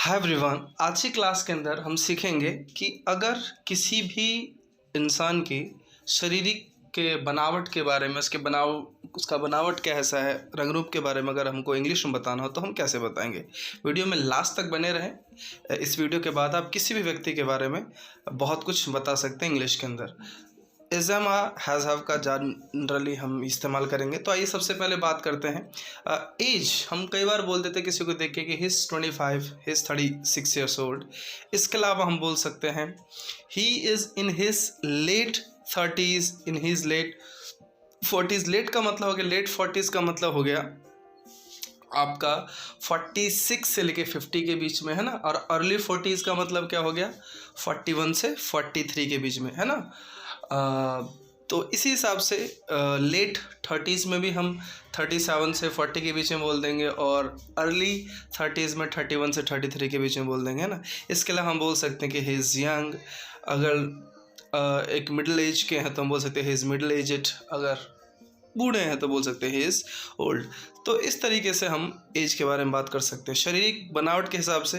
Hi everyone, आज की class के अंदर हम सीखेंगे कि अगर किसी भी इंसान की शारीरिक के बनावट के बारे में उसका बनावट कैसा है, रंग रूप के बारे में अगर हमको इंग्लिश में बताना हो तो हम कैसे बताएंगे। वीडियो में लास्ट तक बने रहें। इस वीडियो के बाद आप किसी भी व्यक्ति के बारे में बहुत कुछ बता सकते हैं इंग्लिश के अंदर। इज़म हैज़ हैव का जनरली हम इस्तेमाल करेंगे। तो आइए सबसे पहले बात करते हैं एज। हम कई बार बोल देते हैं किसी को देख के कि हिज 25, हिज 36 ईयर्स ओल्ड। इसके अलावा हम बोल सकते हैं he is in his late 30s, in his late 40s। Late का मतलब हो गया, लेट 40s का मतलब हो गया आपका 46 से लेके 50 के बीच में, है ना। और अर्ली 40s का मतलब क्या हो गया, 41 से 43 के बीच में, है ना। तो इसी हिसाब से लेट 30s में भी हम 37 से 40 के बीच में बोल देंगे, और अर्ली 30s में 31 से 33 के बीच में बोल देंगे, है ना। इसके अलावा हम बोल सकते हैं कि ही इज़ यंग। अगर एक मिडिल एज के हैं तो हम बोल सकते हैं ही इज़ मिडिल एजड। अगर बूढ़े हैं तो बोल सकते हैं ही इज़ ओल्ड। तो इस तरीके से हम एज के बारे में बात कर सकते हैं। शारीरिक बनावट के हिसाब से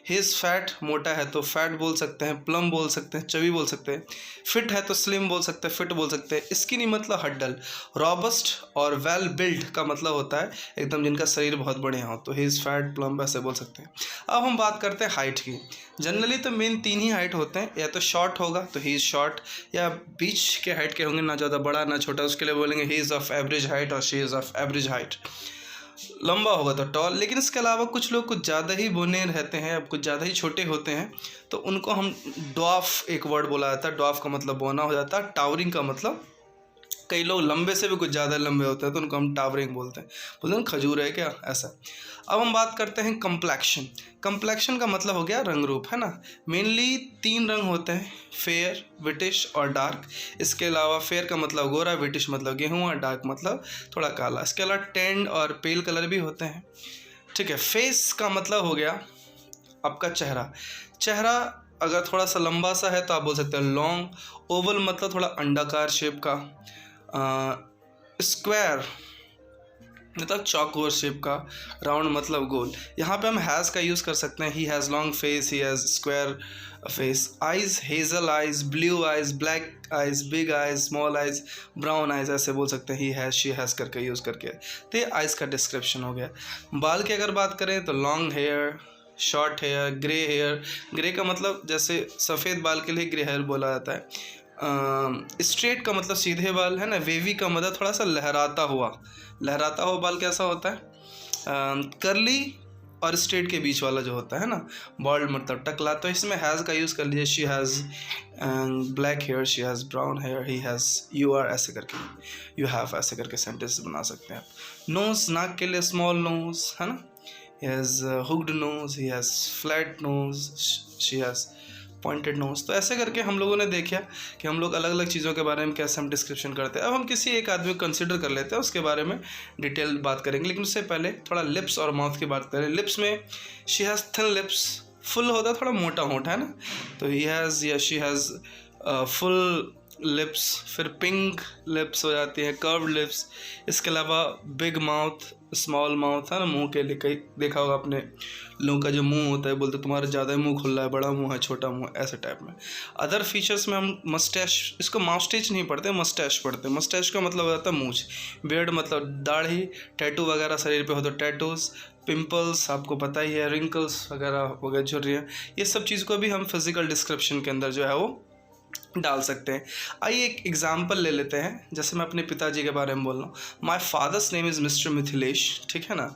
ही इज़ फैट, मोटा है तो फैट बोल सकते हैं, प्लम बोल सकते हैं, चबी बोल सकते हैं। फिट है तो स्लिम बोल सकते हैं, फिट बोल सकते हैं। स्किनी मतलब हड्डल। रॉबस्ट और वेल बिल्ड का मतलब होता है एकदम जिनका शरीर बहुत बढ़िया हो, तो ही इज़ फैट, प्लम ऐसे बोल सकते हैं। अब हम बात करते हैं हाइट की। जनरली तो मेन 3 ही हाइट होते हैं, या तो शॉर्ट होगा तो ही इज़ शॉर्ट, या बीच के हाइट के होंगे, ना ज़्यादा बड़ा ना छोटा, उसके लिए बोलेंगे he is of average height और she is of average height. लंबा होगा तो टॉल। लेकिन इसके अलावा कुछ लोग कुछ ज़्यादा ही बोने रहते हैं, अब कुछ ज़्यादा ही छोटे होते हैं, तो उनको हम ड्वार्फ एक वर्ड बोला जाता है। ड्वार्फ का मतलब बोना हो जाता है। टावरिंग का मतलब कई लोग लंबे से भी कुछ ज़्यादा लंबे होते हैं तो उनको हम टावरिंग बोलते हैं खजूर है क्या, ऐसा। अब हम बात करते हैं कम्प्लेक्शन। कम्प्लेक्शन का मतलब हो गया रंग रूप, है ना। मेनली 3 रंग होते हैं, फेयर, विटिश और डार्क। इसके अलावा फेयर का मतलब गोरा, विटिश मतलब गेहूँ, और डार्क मतलब थोड़ा काला। इसके अलावा टेंड और पेल कलर भी होते हैं, ठीक है। फेस का मतलब हो गया आपका चेहरा। चेहरा अगर थोड़ा सा लंबा सा है तो आप बोल सकते हैं लॉन्ग। ओवल मतलब थोड़ा अंडाकार शेप का। स्क्वायर मतलब चौकोर शेप का। राउंड मतलब गोल। यहाँ पे हम हैज़ का यूज़ कर सकते हैं। He has long face, he has square face. Eyes, Hazel eyes, blue eyes, black eyes, big eyes, small eyes, brown eyes, ऐसे बोल सकते हैं ही हैज़, शी हैज़ करके यूज़ करके। तो ये आइज़ का डिस्क्रिप्शन हो गया। बाल की अगर बात करें तो long hair, short hair, grey hair. Grey का मतलब जैसे सफ़ेद बाल के लिए ग्रे हेयर बोला जाता है। स्ट्रेट का मतलब सीधे बाल, है ना। वेवी का मतलब थोड़ा सा लहराता हुआ। लहराता हुआ बाल कैसा होता है, करली और स्ट्रेट के बीच वाला जो होता है ना। बॉल्ड मतलब टकला। तो इसमें हैज़ का यूज़ कर लीजिए। She has black hair, she has brown hair, he has, you are, ऐसे करके, यू हैव, ऐसे करके सेंटेंस बना सकते हैं आप। नोज, नाक के लिए स्मॉल नोज, है ना। He has hooked nose, he has flat nose, she has pointed nose. तो ऐसे करके हम लोगों ने देखा कि हम लोग अलग अलग चीज़ों के बारे में कैसे हम डिस्क्रिप्शन करते हैं। अब हम किसी एक आदमी को कंसिडर कर लेते हैं, उसके बारे में डिटेल बात करेंगे। लेकिन उससे पहले थोड़ा लिप्स और माउथ की बात करें। लिप्स में she has thin lips. Full होता है थोड़ा मोटा होंठ, है ना। तो ही हैज़ या शी हैज़ फुल लिप्स। फिर पिंक लिप्स हो जाती हैं, कर्व्ड लिप्स। इसके अलावा बिग माउथ, स्मॉल माउथ, है ना। मुंह के लिए कई देखा होगा आपने, लोगों का जो मुंह होता है बोलते तुम्हारा ज़्यादा मुंह खुला है, बड़ा मुंह है, छोटा मुंह, ऐसे टाइप में। अदर फीचर्स में हम मस्टैश, इसको माउस्टेच नहीं पढ़ते, मस्टैश पढ़ते हैं। मस्टैश का मतलब हो जाता है मूंछ। बियर्ड मतलब दाढ़ी। टैटू वगैरह शरीर पे हो तो टैटूज़। पिंपल्स आपको पता ही है, रिंकल्स वगैरह वगैरह झुर्रियाँ, ये सब चीज़ को भी हम फिजिकल डिस्क्रिप्शन के अंदर जो है वो डाल सकते हैं। आइए एक एग्जाम्पल ले लेते हैं। जैसे मैं अपने पिताजी के बारे में बोल रहा हूँ, my father's name is mister Mithilesh, ठीक है ना।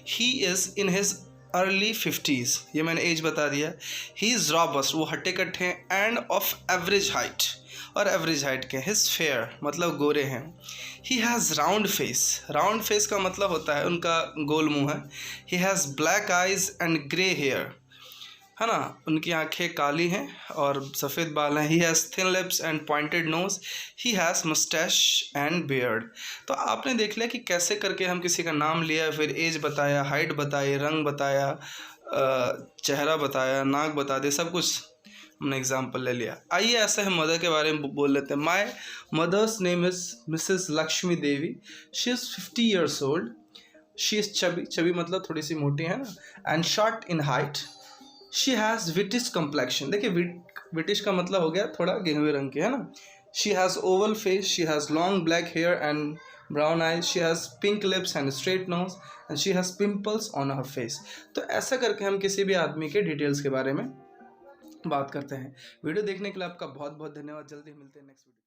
ही is in his early 50s, ये मैंने एज बता दिया। ही इज़ रॉबस्ट, वो हट्टे कट्टे हैं, एंड ऑफ एवरेज हाइट, और एवरेज हाइट के। हिज फेयर मतलब गोरे हैं। He has round face. Round face का मतलब होता है उनका गोल मुंह है। He has black eyes and grey hair, है ना। उनकी आंखें काली हैं और सफ़ेद बाल हैं। He has thin lips and pointed nose. He has moustache and beard. तो आपने देख लिया कि कैसे करके हम किसी का नाम लिया, फिर एज बताया, हाइट बताई, रंग बताया, चेहरा बताया, नाक बता दे, सब कुछ हमने एग्जाम्पल ले लिया। आइए ऐसे हम मदर के बारे में बोल लेते हैं। My mother's name is Mrs Lakshmi Devi. She is 50 years old. She is chubby, chubby मतलब थोड़ी सी मोटी, है ना, and short in height. She has whitish complexion, देखिए विटिश का मतलब हो गया थोड़ा गेहुए रंग के, है ना। She has oval face, she has long black hair and brown eyes, she has pink lips and straight nose and she has pimples on her face. तो ऐसा करके हम किसी भी आदमी के डिटेल्स के बारे में बात करते हैं। वीडियो देखने के लिए आपका बहुत बहुत धन्यवाद। जल्दी मिलते हैं नेक्स्ट वीडियो।